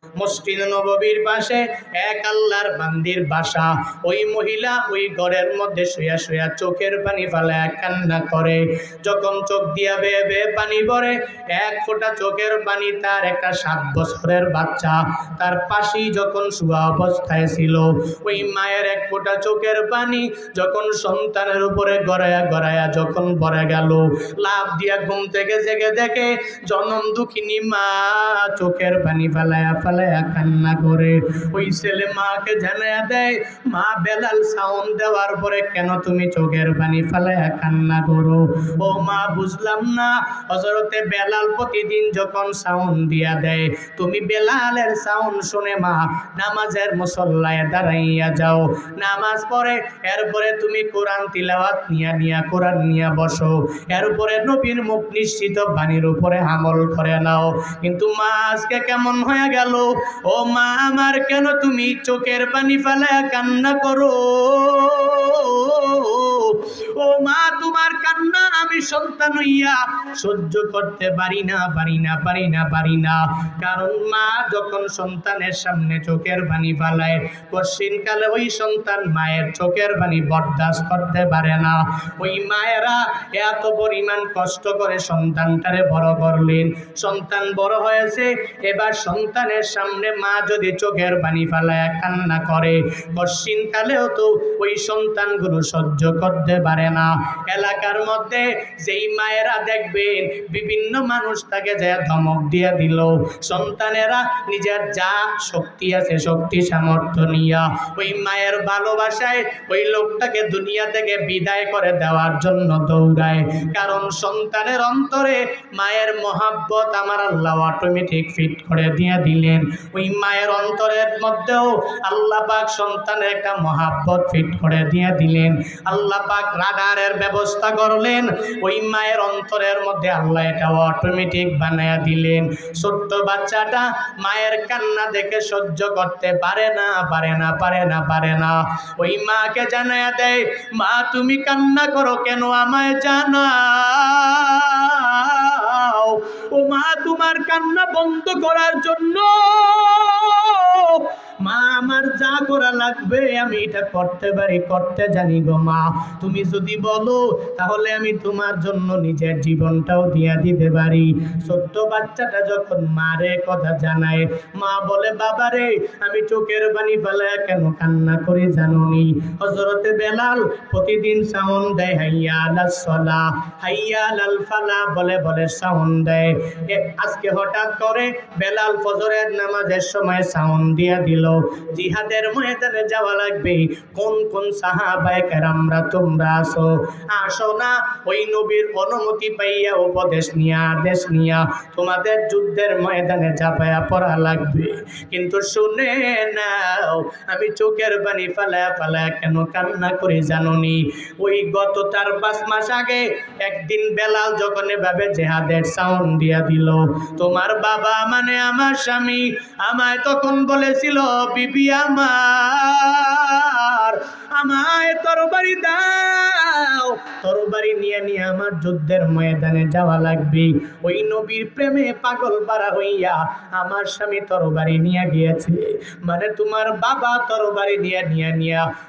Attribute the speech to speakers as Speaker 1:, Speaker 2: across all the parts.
Speaker 1: মসজিদ নববীর পাশে এক আল্লাহর বান্দির বাসা। ওই মহিলা ওই ঘরের মধ্যে শুয়া শুয়া চোখের পানি ফেলায় কান্না করে। যখন চোখ দিয়া বেয়ে বেয়ে পানি পড়ে, এক ফোঁটা চোখের পানি তার একটা 7 বছরের বাচ্চা তার পাশেই যখন শুয়া অবস্থায় ছিল, ওই মায়ের এক ফোঁটা চোখের পানি যখন সন্তানের উপরে গড়ায়া গড়ায়া যখন পড়ে গেল, লাফ দিয়া ঘুম থেকে জেগে দেখে জনম দুঃখিনী মা চোখের পানি ফেলায়া ফেলায়া কান্না করে। ওই ছেলে মাকে জানায়া দেয়, মা বেলাল সাউন্ড দেওয়ার পরে কেন তুমি চোখের পানি ফেলায়া কান্না করো? ও মা বুঝলাম না, হযরতে বেলাল প্রতিদিন যখন সাউন্ড দিয়া দেয় তুমি বেলালের সাউন্ড শুনে মা নামাজের মুসল্লায় দাঁড়াইয়া যাও, নামাজ পড়ে এরপরে তুমি কোরআন তিলাওয়াত নিয়া কোরআন নিয়া বসো, এরপরে নবীর মুখ নিশ্চিত বাণীর উপরে আমল করে নাও। কিন্তু মা আজকে কেমন হয়ে গেল? ও মা আমার, কেন তুমি চোখের পানি ফেলায়া কান্না করো? ও মা তোমার কান্না আমি সন্তান হইয়া সহ্য করতে পারি না। কারণ মা যখন সন্তানের সামনে চোখের পানি ফেলায়, কশিনকালে ওই সন্তান মায়ের চোখের পানি বরদাস্ত করতে পারে না। ওই মায়েরা এত পরিমাণ কষ্ট করে সন্তানটারে বড় করলেন, সন্তান বড় হয়েছে, এবার সন্তানের সামনে মা যদি চোখের পানি ফেলায় কান্না করে, কশিনকালেও তো ওই সন্তানগুলো সহ্য করতে পারে না। এলাকার মধ্যে যেই মায়েরা দেখবেন বিভিন্ন মানুষ তাকে যে ধমক দিয়ে দিল, সন্তানেরা নিজের যা শক্তি আছে শক্তি সামর্থ্য নিয়া ওই মায়ের ভালোবাসায় ওই লোকটাকে দুনিয়া থেকে বিদায় করে দেওয়ার জন্য দৌড়ায়। কারণ সন্তানের অন্তরে মায়ের মহাব্বত আমার আল্লাহ অটোমেটিক ফিট করে দিয়ে দিলেন। ওই মায়ের অন্তরের মধ্যেও আল্লাহ পাক সন্তানের একটা মহাব্বত ফিট করে দিয়ে দিলেন। আল্লাহ পাক রাডারের ব্যবস্থা করলেন, ওই মায়ের অন্তরের মধ্যে আল্লাহ এটা অটোমেটিক বানায়া দিলেন। ছোট্ট বাচ্চাটা মায়ের কান্না দেখে সহ্য করতে পারে না। ওই মাকে জানায়া দেয়, মা তুমি কান্না করো কেন, আমায় জানাও। ও মা তোমার কান্না বন্ধ করার জন্য মা আমার যা করা লাগবে আমি এটা করতে পারি, করতে জানি গো মা। তুমি যদি বলো তাহলে আমি তোমার জন্য নিজের জীবনটাও দিয়া দিতে পারি। ছোট্ট বাচ্চাটা যখন মারে কথা জানায়, মা বলে বাবারে আমি চোখের পানি ফেলায় কেন কান্না করে জানোনি? হযরতে বেলাল প্রতিদিন সাউন্ড দেয় হাইয়া আলাস সালাহ হাইয়া আলাল ফালাহ বলে বলে সাউন্ড দেয়। আজকে হঠাৎ করে বেলাল ফজরের নামাজের সময় সাউন্ড দিয়া দিল, জিহাদের ময়দানে যাওয়া লাগবে। কোন কোন সাহাবায়ে কেরামরা তোমরা আসো না? ওই নবীর অনুমতি পাইয়া উপদেশ নিয়া আদেশ নিয়া তোমাদের যুদ্ধের ময়দানে ঝাঁপায়া পড়া লাগবে। কিন্তু শুনে নাও, আমি চোখের পানি ফালায়া কেন কান্না করে জানোনি? ওই গত 4-5 মাস আগে একদিন বেলাল যখন এভাবে জিহাদের সাউন্ড দিয়া দিল, তোমার বাবা মানে আমার স্বামী আমায় তখন বলেছিল, বিবি আমার আমায় তরবারি দাও, তরবারি নিয়ে নিয়ে আমার যুদ্ধের ময়দানে যাওয়া লাগবে। ওই নবীর প্রেমে পাগল পারা হইয়া আমার স্বামী তরবারি নিয়ে গিয়েছে, মানে তোমার বাবা তরবারি নিয়ে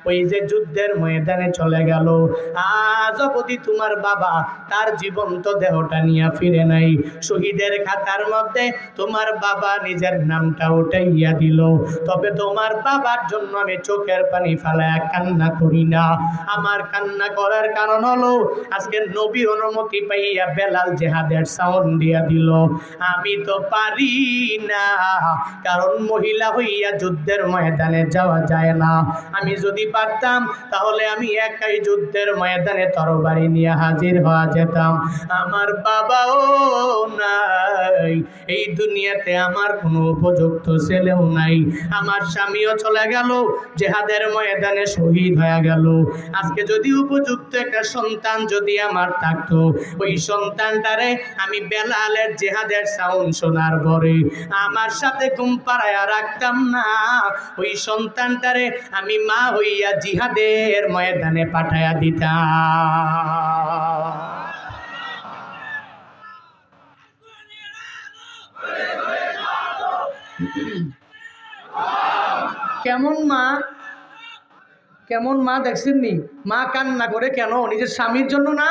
Speaker 1: ওই যে যুদ্ধের ময়দানে চলে গেল। আজ অবধি তোমার বাবা তার জীবন্ত দেহটা নিয়ে ফিরে নাই। শহীদের খাতার মধ্যে তোমার বাবা নিজের নামটা উঠাইয়া দিল, তবে তোমার বাবার জন্য আমি চোখের পানি ফেলায়া কান্না করি না। আমার কান্না করার কারণ হলো আজকে নবীর অনুমতি পাইয়া বেলাল জিহাদের সাউন্ড দিয়া দিল। আমি তো পারি না, কারণ মহিলা হইয়া যুদ্ধের ময়দানে যাওয়া যায় না। আমি যদি পারতাম তাহলে আমি একাই যুদ্ধের ময়দানে তরবারি নিয়ে হাজির হওয়া যেতাম। আমার বাবাও নাই, এই দুনিয়াতে আমার কোনো উপযুক্ত ছেলেও নাই, আমার স্বামীও চলে গেল, জিহাদের ময়দানে শহীদ হয়ে গেল। আজকে যদি উপযুক্ত একটা সন্তান যদি আমার থাকতো, ওই সন্তানটারে আমি বেলালের জিহাদের সাউন্ড শোনার পরে আমার সাথে ঘুম পাড়ায়া রাখতাম না, ওই সন্তানটারে আমি মা হইয়া জিহাদের ময়দানে পাঠায়া দিতাম। কেমন মা, কেমন মা দেখছেন নি? মা কান্না করে কেন? নিজের স্বামীর জন্য না,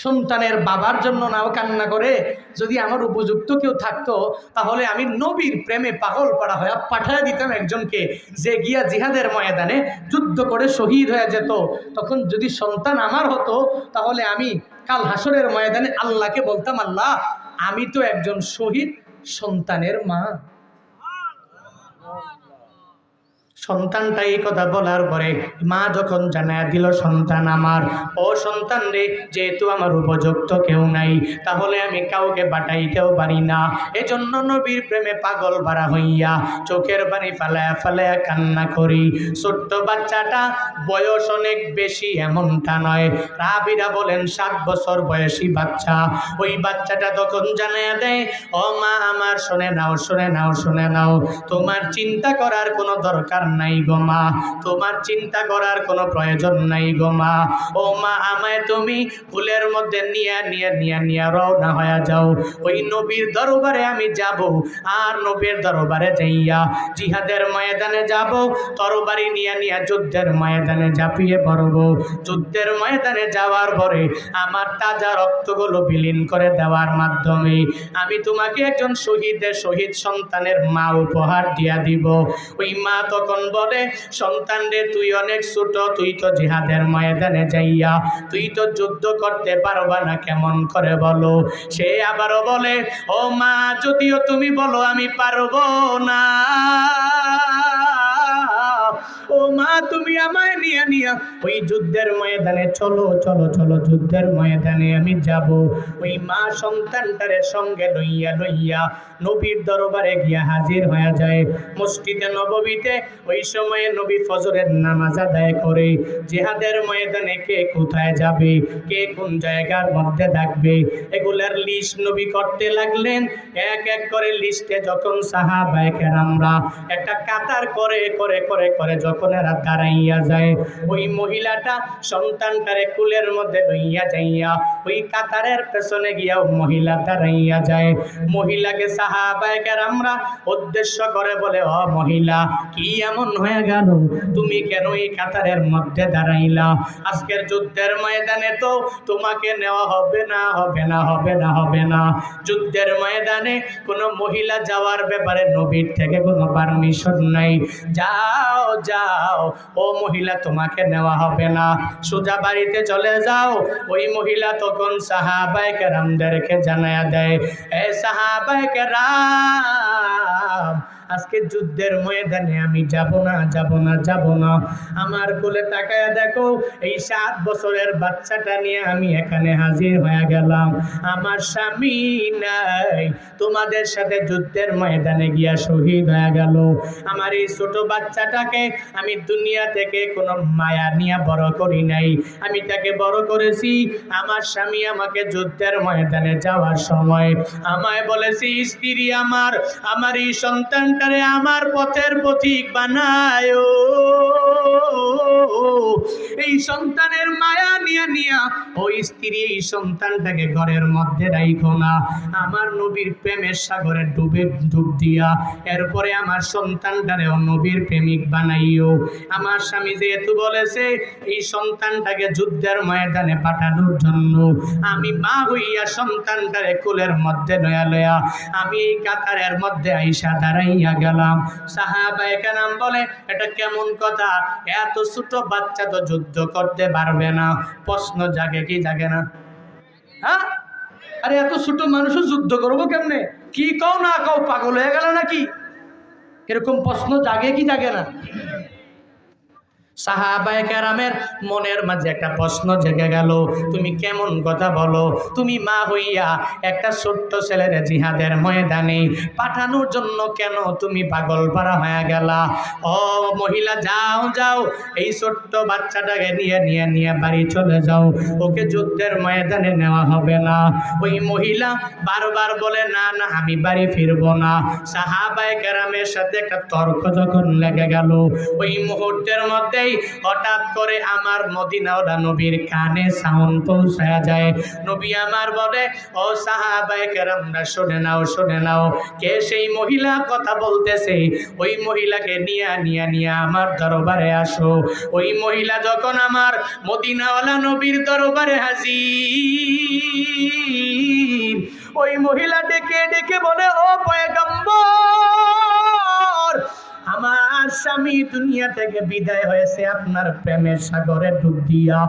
Speaker 1: সন্তানের বাবার জন্য নাও কান্না করে। যদি আমার উপযুক্ত কেউ থাকতো তাহলে আমি নবীর প্রেমে পাগল পাড়া হয়ে পাঠায় দিতাম একজনকে, যে গিয়া জিহাদের ময়দানে যুদ্ধ করে শহীদ হয়ে যেত। তখন যদি সন্তান আমার হতো তাহলে আমি কাল হাসরের ময়দানে আল্লাহকে বলতাম, আল্লাহ আমি তো একজন শহীদ সন্তানের মা। সন্তানটা এই কথা বলার পরে মা যখন জানায় দিল, সন্তান আমার, ও সন্তান রে, যেহেতু আমার উপযুক্ত কেউ নাই তাহলে আমি কাউকে পাঠাইতেও পারি না। এজন্য নবীর প্রেমে পাগল ভরা হইয়া চোখের পানি ফালায়া ফালায়া কান্না করি। ছোট্ট বাচ্চাটা বয়স অনেক বেশি এমনটা নয়, রাবিরা বলেন 7 বছর বয়সী বাচ্চা। ওই বাচ্চাটা তখন জানায়া দেয়, ও মা আমার, শুনে নাও শুনে নাও শুনে নাও, তোমার চিন্তা করার কোনো দরকার নাই গো মা, তোমার চিন্তা করার কোনো প্রয়োজন নাই গো মা। ও মা, আমায় তুমি ফুলের মধ্যে নিয়ে রওনা হয়ে যাও। ওই নবীর দরবারে আমি যাব, আর নবীর দরবারে যাইয়া জিহাদের ময়দানে যাব, তরবারি নিয়ে যুদ্ধের ময়দানে ঝাঁপিয়ে পড়ব। যুদ্ধের ময়দানে যাওয়ার পরে আমার তাজা রক্তগুলো বিলীন করে দেওয়ার মাধ্যমে আমি তোমাকে একজন শহীদ সন্তানের মা উপহার দিয়া দিব। ওই মা তখন বলে, সন্তান রে, তুই অনেক ছোট, তুই তো জিহাদের ময়দানে যাইয়া তুই তো যুদ্ধ করতে পারবা না, কেমন করে বলো? সে আবারও বলে, ও মা, যদিও তুমি বলো আমি পারবো না, ও মা তুমি আমায় নিয়ে ওই যুদ্ধের ময়দানে চলো চলো চলো, যুদ্ধের ময়দানে আমি যাব। ওই মা সন্তানটারে সঙ্গে লইয়া নবীর দরবারে গিয়া হাজির হয়ে যায় মসজিদে নববীতে। ওই সময়ে নবী ফজরের নামাজ আদায় করে জিহাদের ময়দানে কে কোথায় যাবে, কে কোন জায়গার মধ্যে থাকবে, এগুলার লিস্ট নবী করতে লাগলেন। এক এক করে লিস্টে যখন সাহাবায়ে কেরামরা একটা কাতার করে করে করে করে যখন এরা দাঁড়াইয়া যায়, ওই মহিলাটা সন্তানটারে কুলের মধ্যে লইয়া যাইয়া ওই কাতারের পেছনে গিয়া মহিলা দাঁড়াইয়া যায়। মহিলাকে সাহাবায়ে কেরামরা উদ্দেশ্য করে বলে, ও মহিলা, কি এমন হয়ে গেল, তুমি কেন এই কাতারের মধ্যে দাঁড়াইলা? আজকের যুদ্ধের ময়দানে তো তোমাকে নেওয়া হবে না হবে না হবে না হবে না। যুদ্ধের ময়দানে কোনো মহিলা যাওয়ার ব্যাপারে নবীর থেকে কোনো পারমিশন নাই। যাও যাও, ও মহিলা, তোমাকে নেওয়া হবে না, সোজা বাড়িতে চলে যাও। ওই মহিলা তখন সাহাবায়ে কেরামদেরকে জানায়া দেয়, এ সাহাবায়ে কেরাম, আজকে যুদ্ধের ময়দানে আমি যাব না। আমার কোলে তাকায়া দেখো, এই 7 বছরের বাচ্চাটা নিয়ে আমি এখানে হাজির হয়ে গেলাম। আমার স্বামী নাই, তোমাদের সাথে যুদ্ধের ময়দানে গিয়া শহীদ হয়ে গেল। আমার এই ছোট বাচ্চাটাকে আমি দুনিয়া থেকে কোনো মায়া নিয়ে বড় করি নাই, আমি তাকে বড় করেছি। আমার স্বামী আমাকে যুদ্ধের ময়দানে যাওয়ার সময় আমায় বলেছি, স্ত্রী আমার এই সন্তানটারে আমার পথের পথিক বানায়, এই সন্তানের মায়া নিয়া ওই স্ত্রী এই সন্তানটাকে ঘরের মধ্যে রাইখো না, আমার নবীর প্রেমের সাগরে ডুব দিয়া এরপরে আমার সন্তানটারে নবীর প্রেমিক বানাইও। আমার স্বামী যেহেতু বলেছে এই সন্তানটাকে যুদ্ধের ময়দানে পাঠানোর জন্য, আমি মা হইয়া সন্তানটারে কোলের মধ্যে লয়া আমি এই কাতারের মধ্যে আইসা দাঁড়াইয়া গেলাম। সাহাবায়ে কেরাম বলে, এটা কেমন কথা, এত ছোট বাচ্চা তো যুদ্ধ করতে পারবে না। প্রশ্ন জাগে কি জাগে না? হ্যাঁ, আরে এত ছোট মানুষও যুদ্ধ করবো কেমনে? কি কও না কও, পাগল হয়ে গেল নাকি? এরকম প্রশ্ন জাগে কি জাগে না? সাহাবায়ে কেরামের মনের মাঝে একটা প্রশ্ন জেগে গেল, তুমি কেমন কথা বলো, তুমি মা হইয়া একটা ছোট্ট ছেলের জিহাদের ময়দানে পাঠানোর জন্য কেন তুমি পাগল পারা হয়ে গেলা? ও মহিলা, যাও, এই ছোট্ট বাচ্চাটাকে নিয়ে বাড়ি চলে যাও, ওকে যুদ্ধের ময়দানে নেওয়া হবে না। ওই মহিলা বারবার বলে, না আমি বাড়ি ফিরবো না। সাহাবায়ে কেরামের সাথে একটা তর্ক যখন লেগে গেল, ওই মুহূর্তের মধ্যে দেই, হঠাৎ করে আমার মদিনাওয়ালা নবীর কানে সাউন্ড পৌঁছায়া যায়। নবী আমার বলে, ও সাহাবায়ে কেরামরা শুনে নাও, শুনে নাও, কে সেই মহিলা কথা বলতেছে, ওই মহিলাকে নিয়ে আমার দরবারে আসো। ওই মহিলা যখন আমার মদিনাওয়ালা নবীর দরবারে হাজির, ওই মহিলা ডেকে ডেকে বলে, ও পয়গম্বর, আমার স্বামী দুনিয়া থেকে বিদায় হয়েছে আপনার প্রেমের সাগরে ডুব দিয়া,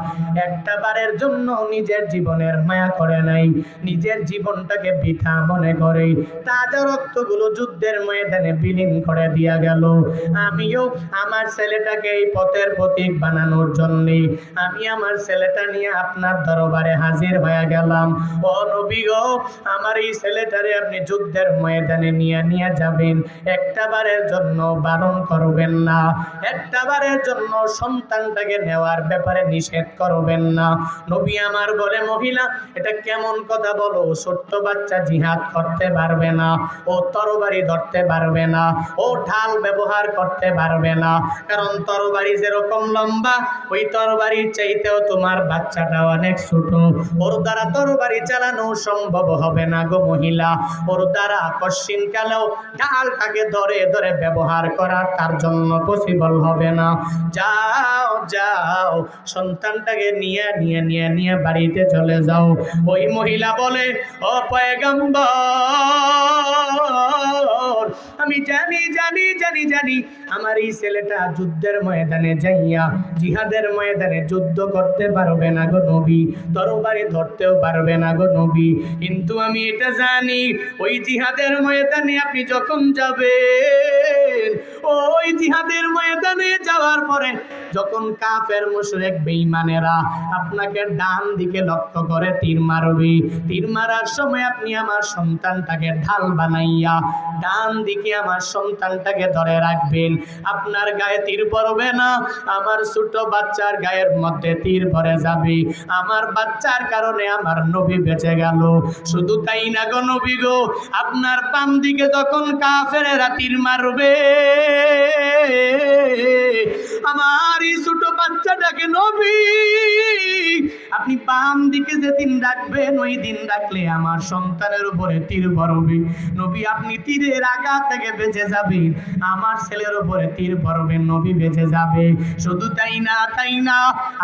Speaker 1: একটা বারের জন্য নিজের জীবনের মায়া করে নাই, নিজের জীবনটাকে বৃথা মনে করে তাজা রক্তগুলো যুদ্ধের ময়দানে বিলীন করে দিয়া গেল। আমিও আমার ছেলেটাকে এই পথের প্রতীক বানানোর জন্য আমি আমার ছেলেটা নিয়ে আপনার দরবারে হাজির হয়ে গেলাম। ও নবী গো, আমার এই ছেলেটারে আপনি যুদ্ধের ময়দানে নিয়ে যাবেন, একটা বারের জন্য বারণ করবেন না, একটা বারের জন্য সন্তানটাকে নেওয়ার ব্যাপারে নিষেধ করবেন না। নবী আমার বলে, মহিলা এটা কেমন কথা বলো, ছোট্ট বাচ্চা জিহাদ করতে পারবে না, ও তরবারি ধরতে পারবে না, ও ঢাল ব্যবহার করতে পারবে না, কারণ তরবারি যেরকম লম্বা ওই তরবারির চাইতেও তোমার বাচ্চাটা অনেক ছোট, ওর দ্বারা তরবারি চালানো সম্ভব হবে না গো মহিলা, ওর দ্বারা কশিন কালেও ঢালটাকে ধরে ধরে ব্যবহার করা তার জন্য পসিবল হবে না। যাও যাও, সন্তানটাকে নিয়ে বাড়িতে চলে যাও। ওই মহিলা বলে, ও পয়গম্বর, আমি জানি জানি জানি জানি আমার এই ছেলেটা যুদ্ধের ময়দানে যাইয়া জিহাদের ময়দানে যুদ্ধ করতে পারবে না গো নবী, তরবারি ধরতেও পারবে না গো নবী, কিন্তু আমি এটা জানি ওই জিহাদের ময়দানে আপনি যখন যাবেন, ওই জিহাদের ময়দানে যাওয়ার পরে যখন কাফের মুশরিক বেঈমানেরা আপনাকে ডান দিকে লক্ষ্য করে তীর মারবে, তীর মারার সময় আপনি আমার সন্তানটাকে ঢাল বানাইয়া ডান দিকে আমার সন্তানটাকে ধরে রাখবেন, আপনার গায়ে তীর পড়বে না, আমার ছোট বাচ্চার গায়ের মধ্যে তীর পড়ে যাবে, আমার বাচ্চার কারণে আমার নবী বেঁচে গেল। শুধু তাই না গো নবী গো, আপনার বাম দিকে যখন কাফেরেরা তীর মারবে, আমার এই ছোট বাচ্চাটাকে নবী আপনি বাম দিকে যেদিন রাখবেন, ওই দিন রাখলে আমার সন্তানের উপরে তীর পড়বে, নবী আপনি তীরের আঘাত থেকে বেঁচে যাবেন, আমার ছেলের উপরে তীর পড়বে, নবী বেঁচে যাবে। শুধু তাই না,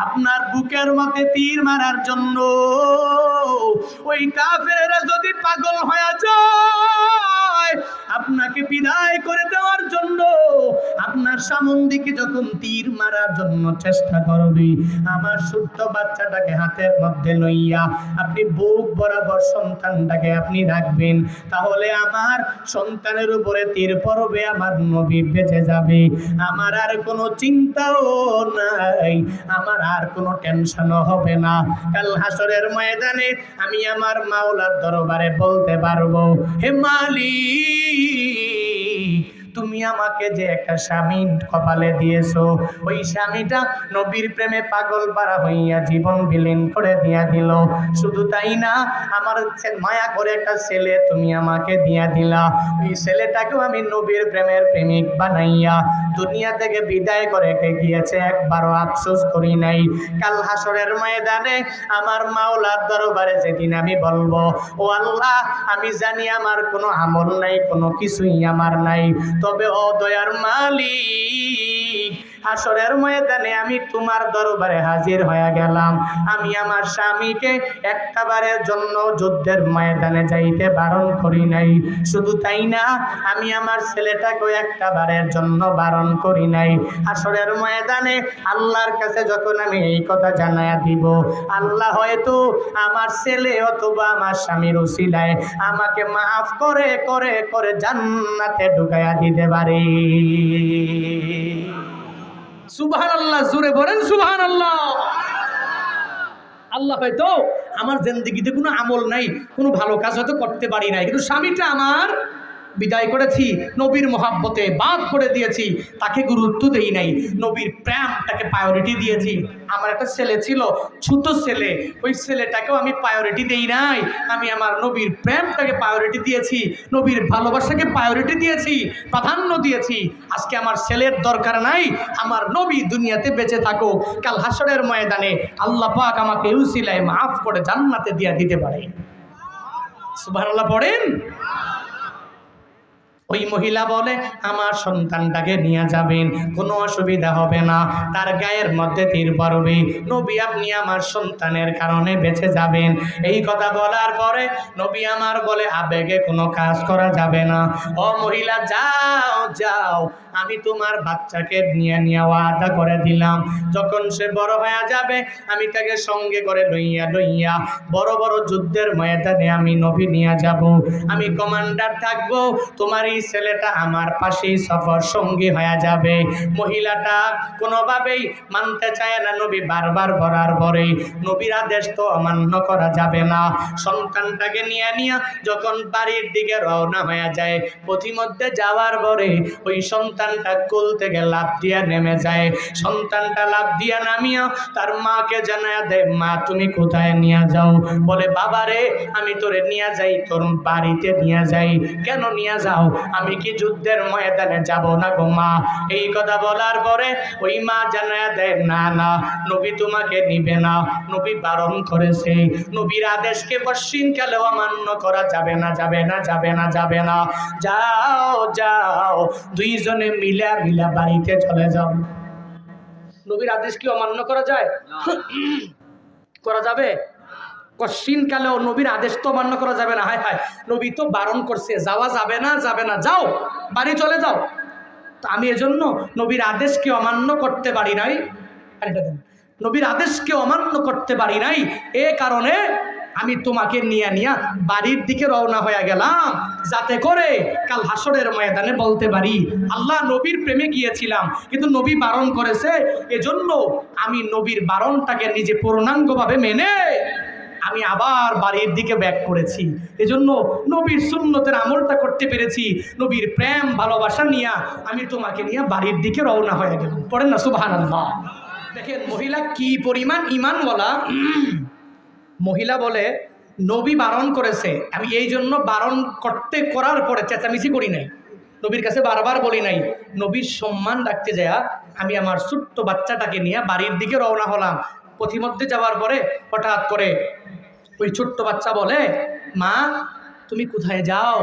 Speaker 1: আপনার বুকের মধ্যে তীর মারার জন্য ওই কাফেরেরা যদি পাগল হয়ে যায়, আপনাকে বিদায় করে দেওয়ার জন্য আপনার সামন দিকে যখন তীর মারার জন্য চেষ্টা করবে, আমার ছোট্ট বাচ্চাটাকে হাতের মধ্যে লইয়া আপনি বুক বরাবর সন্তানটাকে আপনি রাখবেন, তাহলে আমার সন্তানের উপরে তীর পড়বে, আমার নবী বেঁচে যাবে, আমার আর কোনো চিন্তাও নাই, আমার আর কোনো টেনশনও হবে না। কাল হাসরের ময়দানে আমি আমার মাওলার দরবারে বলতে পারবো, হে মালিক, তুমি আমাকে যে একটা স্বামী কপালে দিয়েছো, ওই স্বামীটা নবীর প্রেমে পাগল পারা হইয়া জীবন বিলীন করে দিয়া দিল। শুধু তাই না, আমার মায়া করে একটা ছেলে তুমি আমাকে দিয়া দিলা, ওই ছেলেটাকেও আমি নবীর প্রেমের প্রেমিক বানাইয়া দুনিয়া থেকে বিদায় করে গিয়েছে, একবারও আফসোস করি নাই। কাল হাসরের ময়দানে আমার মাওলার দরবারে যেদিন আমি বলবো, ও আল্লাহ, আমি জানি আমার কোনো আমল নাই, কোনো কিছুই আমার নাই, তবে ও দয়ার মালিক, হাসরের ময়দানে আমি তোমার দরবারে হাজির হয়ে গেলাম, আমি আমার স্বামীকে একটা বারের জন্য যুদ্ধের ময়দানে যাইতে বারণ করি নাই, শুধু তাই না, আমি আমার ছেলেটাকেও একটা বারের জন্য বারণ করি নাই। হাসরের ময়দানে আল্লাহর কাছে যখন আমি এই কথা জানায়া দিব, আল্লাহ হয়তো আমার ছেলে অথবা আমার স্বামীর উসিলায় আমাকে মাফ করে করে করে জান্নাতে ঢুকাইয়া দিতে পারে। সুবহানাল্লাহ, জোরে বলেন সুবহানাল্লাহ। আল্লাহ হয়তো আমার জিন্দেগিতে কোনো আমল নাই, কোনো ভালো কাজ হয়তো করতে পারি নাই, কিন্তু স্বামীটা আমার বিদায় করেছি, নবীর মহাব্বতে বাদ করে দিয়েছি, তাকে গুরুত্ব দেই নাই, নবীর প্রেমটাকে প্রায়োরিটি দিয়েছি। আমার একটা ছেলে ছিল, ছোট ছেলে, ওই ছেলেটাকেও আমি প্রায়োরিটি দেই নাই, আমি আমার নবীর প্রেমটাকে প্রায়োরিটি দিয়েছি, নবীর ভালোবাসাকে প্রায়োরিটি দিয়েছি, প্রাধান্য দিয়েছি। আজকে আমার ছেলের দরকার নাই, আমার নবী দুনিয়াতে বেঁচে থাকুক, কাল হাসরের ময়দানে আল্লাহ পাক আমাকে উসিলায় মাফ করে জান্নাতে দিয়ে দিতে পারে। সুবহানাল্লাহ পড়েন। ওই মহিলা বলে আমার সন্তানটাকে নিয়ে যাবেন, কোনো অসুবিধা হবে না, তার গায়ের মধ্যে তীর পড়বে, নবী আপনি আমার সন্তানের কারণে বেঁচে যাবেন। এই কথা বলার পরে নবী আমার বলে আবেগে কোনো কাজ করা যাবে না, ও মহিলা যাও যাও, আমি তোমার বাচ্চাকে নিয়ে ওয়াদা করে দিলাম, যখন সে বড় হয়ে যাবে আমি তাকে সঙ্গে করে লইয়া বড় বড় যুদ্ধের ময়দানে আমি নবী নিয়ে যাব, আমি কমান্ডার থাকবো, তোমার এই ছেলেটা আমার পাশেই সফর সঙ্গী হয়ে যাবে। মহিলাটা কোনোভাবেই মানতে চায় না, নবী বারবার বলার পরে নবীর আদেশ তো অমান্য করা যাবে না। সন্তানটাকে নিয়ে যখন বাড়ির দিকে রওনা হয়ে যায়, পথিমধ্যে যাওয়ার পরে ওই সন্তানটা কোল থেকে লাফ দিয়া নেমে যায়। সন্তানটা লাফ দিয়া নামিয়া তার মাকে জানায় দেয়, মা তুমি কোথায় নিয়ে যাও? বলে বাবা রে, আমি তোরে নিয়ে যাই তোর বাড়িতে নিয়ে যাই। কেন নিয়ে যাও? আমি কি যুদ্ধের ময়দানে যাব না গো মা? এই কথা বলার পরে ওই মা জানায় দেয়, না না, নবী তোমাকে নিবে না, নবী বারণ করেছে, নবীর আদেশকে পশ্চিমকালেও অমান্য করা যাবে না, যাবে না, যাবে না, যাবে না। যাও যাও, দুইজনে মিলা বাড়িতে চলে যাও। নবীর আদেশ কি অমান্য করা যায়? করা যাবে? কশিনকালেও নবীর আদেশ তো অমান্য করা যাবে না। হায় হায়, নবী তো বারণ করছে, যাওয়া যাবে না, যাবে না, যাও বাড়ি চলে যাও। তো আমি এজন্য নবীর আদেশকে অমান্য করতে পারি নাই, নবীর আদেশকে অমান্য করতে পারি নাই, এ কারণে আমি তোমাকে নিয়ে বাড়ির দিকে রওনা হয়ে গেলাম, যাতে করে কাল হাসরের ময়দানে বলতে পারি আল্লাহ নবীর প্রেমে গিয়েছিলাম, কিন্তু নবী বারণ করেছে, এজন্য আমি নবীর বারণটাকে নিজে পূর্ণাঙ্গভাবে মেনে আমি আবার বাড়ির দিকে ব্যাক করেছি। এজন্য নবীর সুন্নতের আমলটা করতে পেরেছি, নবীর প্রেম ভালোবাসা নিয়ে আমি তোমাকে নিয়ে বাড়ির দিকে রওনা হয়ে গেলাম। পড়েন না সুবহানাল্লাহ। দেখেন মহিলা কি পরিমাণ ঈমানওয়ালা। মহিলা বলে নবী বারণ করেছে, আমি এই জন্য বারণ করার পরে চেঁচামেচি করি নাই, নবীর কাছে বারবার বলি নাই, নবীর সম্মান রাখতে যায় আমি আমার ছোট্ট বাচ্চাটাকে নিয়ে বাড়ির দিকে রওনা হলাম। পথিমধ্যে যাওয়ার পরে হঠাৎ করে ওই ছোট্ট বাচ্চা বলে, মা তুমি কোথায় যাও?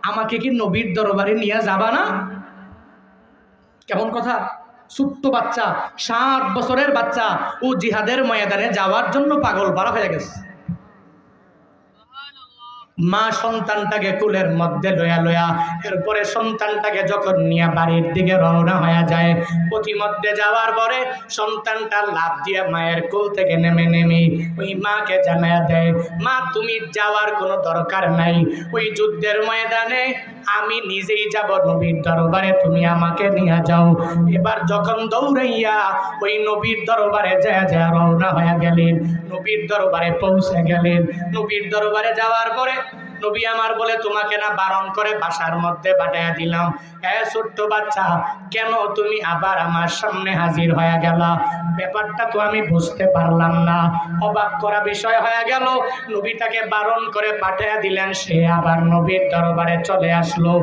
Speaker 1: আমাকে কি নবীর দরবারে নিয়ে যাবা না? কেমন কথা! ছোট্ট বাচ্চা, 7 বছরের বাচ্চা, ও জিহাদের ময়দানে যাওয়ার জন্য পাগল পারা হয়ে গেছে। মা সন্তানটাকে কুলের মধ্যে লয়া এরপরে সন্তানটাকে যখন নিয়ে বাড়ির দিকে রওনা হয়ে যায়, পথিমধ্যে যাওয়ার পরে সন্তানটা লাফ দিয়ে মায়ের কোল থেকে নেমে ওই মাকে জানায় দেয়, মা তুমি যাওয়ার কোনো দরকার নাই, ওই যুদ্ধের ময়দানে আমি নিজেই যাব নবীর দরবারে, তুমি আমাকে নিয়ে যাও। এবার যখন দৌড়াইয়া ওই নবীর দরবারে যায় রওনা হয়ে গেলেন, নবীর দরবারে পৌঁছে গেলেন। নবীর দরবারে যাওয়ার পরে নবী আমার বলে, তোমাকে না বারণ করে বাসার মধ্যে পাঠাইয়া দিলাম, ছোট্ট বাচ্চা কেন তুমি আবার আমার সামনে হাজির হয়ে গেলা? ব্যাপারটা তো আমি বুঝতে পারলাম না। অবাক করা বিষয় হয়ে গেল, নবীটাকে বারণ করে পাঠাইয়া দিলেন, সে আবার নবীর দরবারে চলে আসলো।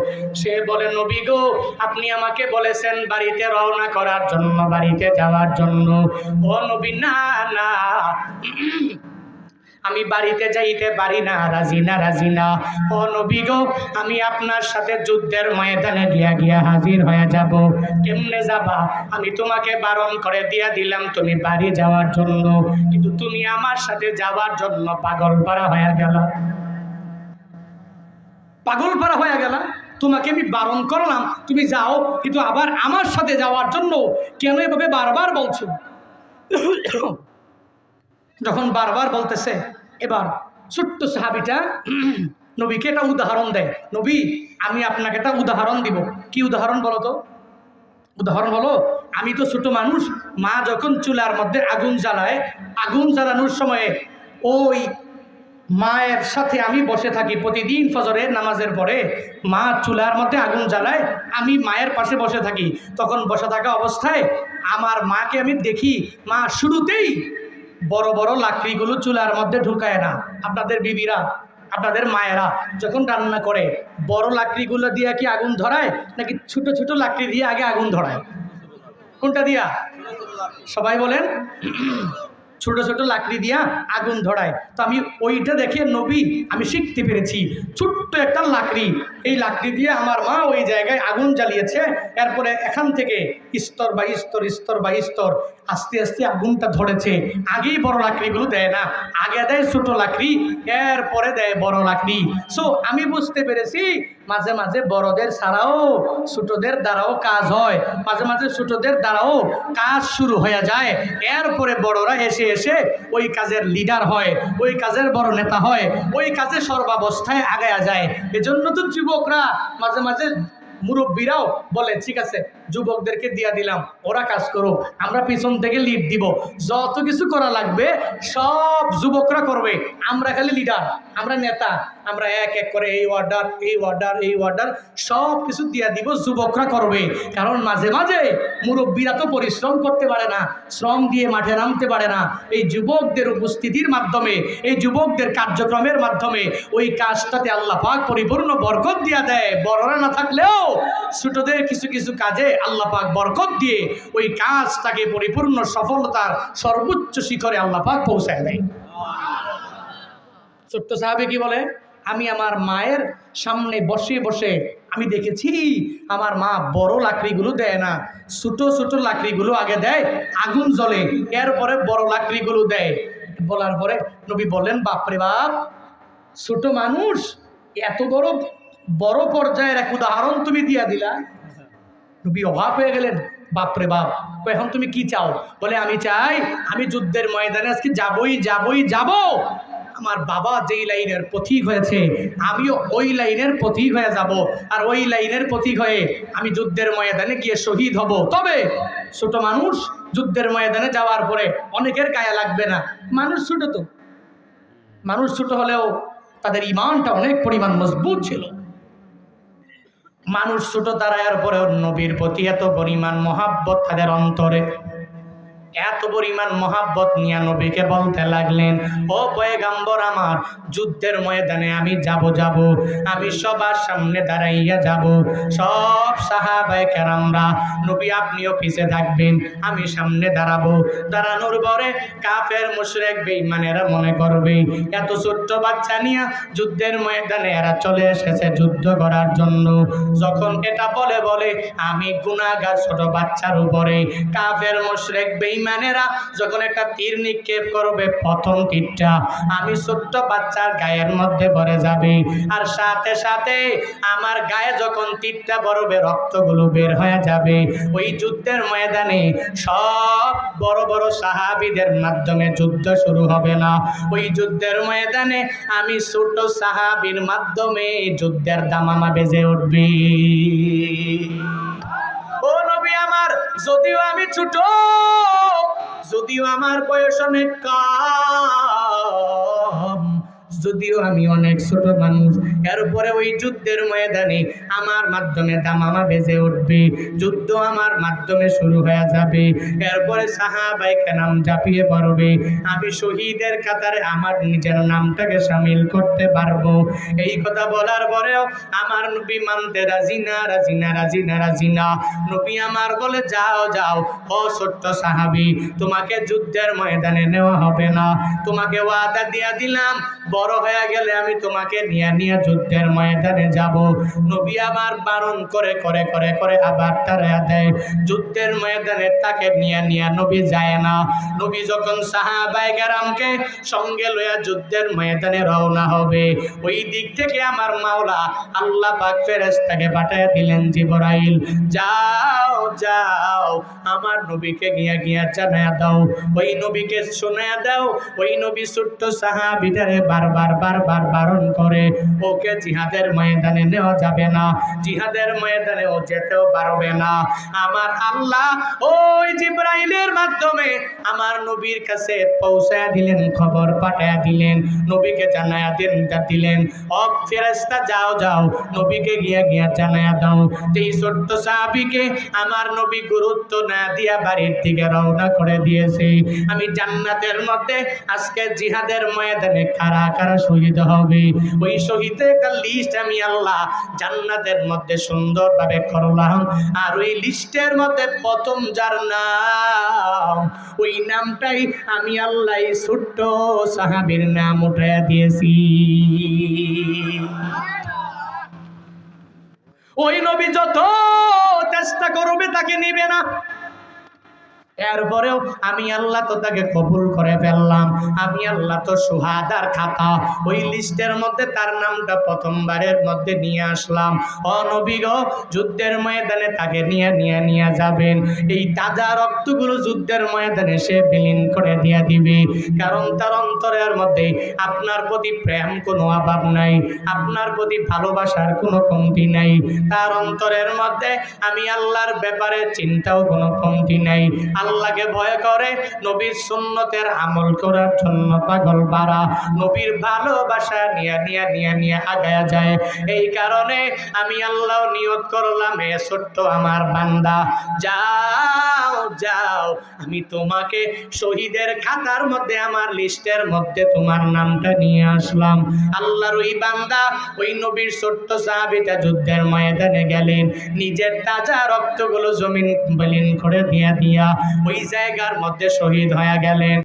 Speaker 1: সে বলে, নবী গো, আপনি আমাকে বলেছেন বাড়িতে রওনা করার জন্য, বাড়িতে যাওয়ার জন্য। ও নবী, না না, আমি বাড়িতে যাইতে পারি না, রাজি না। ও নবী গো, আমি আপনার সাথে যুদ্ধের ময়দানে গিয়া হাজির হয়ে যাব। কেমনে যাবা? আমি তোমাকে বারণ করে দিয়া দিলাম তুমি বাড়ি যাওয়ার জন্য, কিন্তু তুমি আমার সাথে যাওয়ার জন্য পাগলপাড়া হয়ে গেলা। পাগলপাড়া হয়ে গেলা, তোমাকে আমি বারণ করলাম তুমি যাও, কিন্তু আবার আমার সাথে যাওয়ার জন্য কেন এভাবে বারবার বলছো? যখন বারবার বলতেছে, এবার ছোট্ট সাহাবীটা নবীকে একটা উদাহরণ দেয়, নবী আমি আপনাকে একটা উদাহরণ দিব। কি উদাহরণ বলো তো? উদাহরণ হলো, আমি তো ছোট মানুষ, মা যখন চুলার মধ্যে আগুন জ্বালায়, আগুন জ্বালানোর সময়ে ওই মায়ের সাথে আমি বসে থাকি প্রতিদিন ফজরের নামাজের পরে। মা চুলার মধ্যে আগুন জ্বালায়, আমি মায়ের পাশে বসে থাকি। তখন বসে থাকা অবস্থায় আমার মাকে আমি দেখি, মা শুরুতেই বড় বড় লাকড়িগুলো চুলার মধ্যে ঢুকায় না। আপনাদের বিবিরা, আপনাদের মায়েরা যখন রান্না করে বড় লাকড়িগুলো দিয়ে কি আগুন ধরায়, নাকি ছোট ছোট লাকড়ি দিয়ে আগে আগুন ধরায়? কোনটা দিয়া? সবাই বলেন। ছোট ছোট লাকড়ি দিয়া আগুন ধরায়। তো আমি ওইটা দেখে নবী আমি শিখতে পেরেছি। ছোট্ট একটা লাকড়ি, এই লাকড়ি দিয়ে আমার মা ওই জায়গায় আগুন জ্বালিয়েছে। এরপরে এখান থেকে স্তর বাই স্তর, স্তর বাই স্তর আস্তে আস্তে আগুনটা ধরেছে। আগেই বড় লাকড়িগুলো দেয় না, আগে দেয় ছোট লাকড়ি, এরপরে দেয় বড় লাকড়ি। সো আমি বুঝতে পেরেছি মাঝে মাঝে বড়দের ছাড়াও ছোটদের দ্বারাও কাজ হয়, মাঝে মাঝে ছোটদের দ্বারাও কাজ শুরু হয়ে যায়। এরপরে বড়রা এসে এসে ওই কাজের লিডার হয়, ওই কাজের বড় নেতা হয়, ওই কাজে সর্বাবস্থায় আগায়া যায়। এজন্য তো যুবকরা মাঝে মাঝে মুরব্বীরাও বলে ঠিক আছে যুবকদেরকে দিয়া দিলাম, ওরা কাজ করো, আমরা পিছন থেকে লিড দিব, যত কিছু করা লাগবে সব যুবকরা করবে, আমরা খালি লিডার, আমরা নেতা, আমরা এক এক করে এই অর্ডার এই অর্ডার এই অর্ডার সব কিছু দিয়া দিব, যুবকরা করবে। কারণ মাঝে মাঝে মুরব্বীরা তো পরিশ্রম করতে পারে না, শ্রম দিয়ে মাঠে নামতে পারে না। এই যুবকদের উপস্থিতির মাধ্যমে, এই যুবকদের কার্যক্রমের মাধ্যমে ওই কাজটাতে আল্লাহ পাক পরিপূর্ণ বরকত দিয়া দেয়। বড়রা না থাকলেও ছোটদের কিছু কিছু কাজে আল্লাহ পাক বরকত দিয়ে ওই কাজটাকে পরিপূর্ণ সফলতার সর্বোচ্চ শিখরে আল্লাহ পাক পৌঁছায় দেয়। ছোট্ট সাহাবে কি বলে, আমি আমার মায়ের সামনে বসে বসে আমি দেখেছি আমার মা বড় লাকড়িগুলো দেয় না, ছোট ছোট লাকড়িগুলো আগে দেয়, আগুন জ্বলে, এরপরে বড় লাকড়িগুলো দেয়। বলার পরে নবী বললেন, বাপরে বাপ, ছোট মানুষ এত বড় বড় পর্যায়ের এক উদাহরণ তুমি দিয়া দিলা। নবী অবাক হয়ে গেলেন, বাপরে বাপ, এখন তুমি কি চাও? বলে আমি চাই আমি যুদ্ধের ময়দানে আজকে যাবই যাবই যাব। আমার বাবা যেই লাইনের পথিক হয়েছে আমিও ওই লাইনের পথিক হয়ে যাব, আর ওই লাইনের পথিক হয়ে আমি যুদ্ধের ময়দানে গিয়ে শহীদ হব। তবে ছোট মানুষ যুদ্ধের ময়দানে যাওয়ার পরে অনেকের গায়ে লাগবে না, মানুষ ছোট তো, মানুষ ছোট হলেও তাদের ঈমানটা অনেক পরিমাণ মজবুত ছিল। মানুষ ছোট দাঁড়ায়ার পরেও নবীর প্রতি এত পরিমাণ মহাব্বত তাদের অন্তরে, এত পরিমাণ মহাব্বত নিয়ে নবীকে বলতে লাগলেন, ও পয়গম্বর আমার, যুদ্ধের ময়দানে আমি যাব, আমি সবার সামনে দাঁড়াইয়া যাব, সব সাহাবায়ে কেরামরা, নবী আপনিও পিছে থাকবেন, আমি সামনে দাঁড়াবো। দাঁড়ানোর পরে কাফের মুশরিক বেঈমানেরা মনে করবে এত ছোট্ট বাচ্চা নিয়ে যুদ্ধের ময়দানে এরা চলে এসেছে যুদ্ধ করার জন্য। যখন এটা বলে আমি গুনাহগার ছোট বাচ্চার উপরে, কাফের মুশরিক বেঈমানেরা যখন একটা তীর নিক্ষেপ করবে, প্রথম তীরটা আমি ছোট্ট বাচ্চার গায়ের মধ্যে পড়ে যাবে, আর সাথে সাথে আমার গায়ে যখন তীরটা পড়বে রক্তগুলো বের হয়ে যাবে। ওই যুদ্ধের ময়দানে সব বড় বড় সাহাবীদের মাধ্যমে যুদ্ধ শুরু হবে না, ওই যুদ্ধের ময়দানে আমি ছোট সাহাবীর মাধ্যমে যুদ্ধের দামামা বেজে উঠবে। ও নবী আমার, যদিও আমি ছোট, যদিও আমার বয়স অনেক কম, যদিও আমি অনেক ছোট মানুষ, এরপরে ওই যুদ্ধের ময়দানে আমার মাধ্যমে দামামা বেজে উঠবে, যুদ্ধ আমার মাধ্যমে শুরু হয়ে যাবে, এরপরে সাহাবায়ে কেরাম ঝাঁপিয়ে পড়বে, আমি শহীদের কাতারে আমার নিজের নামটাকে শামিল করতে পারবো। এই কথা বলার পরেও আমার নবী মানতে রাজি না, রাজি না, রাজি না, রাজি না। নবী আমার বলে, যাও যাও, ও ছোট্ট সাহাবী, তোমাকে যুদ্ধের ময়দানে নেওয়া হবে না, তোমাকে ওয়াদা দিয়া দিলাম বড় হয়ে গেলে আমি তোমাকে নিয়ে যুদ্ধের ময়দানে যাব। নবী আবার বারণ করে করে করে করে আবার তাড়া দেয়, যুদ্ধের ময়দানে তাকে নিয়ে নবী যায় না। নবী যখন সাহাবায়ে কেরামকে সঙ্গে লইয়া যুদ্ধের ময়দানে রওনা হবে, ওই দিক থেকে আমার মাওলা আল্লাহ পাক ফেরেশতাকে পাঠিয়ে দিলেন, জিবরাইল যাও যাও, আমার নবীকে গিয়া গিয়া জানায়া দাও, ওই নবীকে শোনায়া দাও, ওই নবী ছোট্ট সাহাবীটারে বারবার বারণ করে, ওকে জিহাদের ময়দানে নেওয়া যাবে না, জিহাদের ময়দানে ও যেতেও পারবে না। আমার আল্লাহ ওই জিবরাইলের মাধ্যমে আমার নবীর কাছে পৌঁছায়া দিলেন, খবর পাঠায়া দিলেন, নবীকে জানায়া দিলেন, ও ফেরেশতা যাও যাও, নবীকে গিয়া গিয়া জানায়া দাও যে এই ছোট্ট সাহাবীকে আমার নবী গুরুত্ব না দিয়া বাড়ির দিকে রওনা করে দিয়েছে। আমি জান্নাতের মধ্যে আজকে জিহাদের ময়দানে কারা কারা শহীদ হবে, ওই শহীদের একটা লিস্ট আমি আল্লাহ জান্নাতের মধ্যে সুন্দরভাবে করলাম। আর ওই লিস্টের মধ্যে প্রথম যার নাম, ওই নামটাই আমি আল্লাহ এই ছোট্ট সাহাবীর নাম উঠাইয়া দিয়েছি। ওই নবী যত চেষ্টা করবে তাকে নিবে না, এরপরেও আমি আল্লাহ তো তাকে কবুল করে ফেললাম। আমি আল্লাহ তো সুহাদার খাতা, ওই লিস্টের মধ্যে তার নামটা প্রথমবারের মধ্যে নিয়ে আসলাম। ও নবী গো, যুদ্ধের ময়দানে তাকে নিয়ে যাবেন, এই তাজা রক্তগুলো যুদ্ধের ময়দানে সে বিলীন করে দিয়ে দিবে, কারণ তার অন্তরের মধ্যে আপনার প্রতি প্রেম কোনো অভাব নাই, আপনার প্রতি ভালোবাসার কোনো কমতি নাই, তার অন্তরের মধ্যে আমি আল্লাহর ব্যাপারে চিন্তাও কোনো কমতি নাই, আল্লাহকে ভয় করে, নবীর সুন্নতের আমল করার জন্য পাগল বাড়া, নবীর ভালোবাসা নিয়ে আগায়া যায়। এই কারণে আমি আল্লাহ নিয়ত করলাম, এ ছোট্ট আমার বান্দা, যাও যাও, আমি তোমাকে শহীদের খাতার মধ্যে আমার লিস্টের মধ্যে তোমার নামটা নিয়ে আসলাম। আল্লাহর ওই বান্দা, ওই নবীর ছোট্ট সাহাবীটা যুদ্ধের ময়দানে গেলেন, নিজের তাজা রক্তগুলো জমিন বিলীন করে দিয়া ওই জায়গার মধ্যে শহীদ হয়ে গেলেন।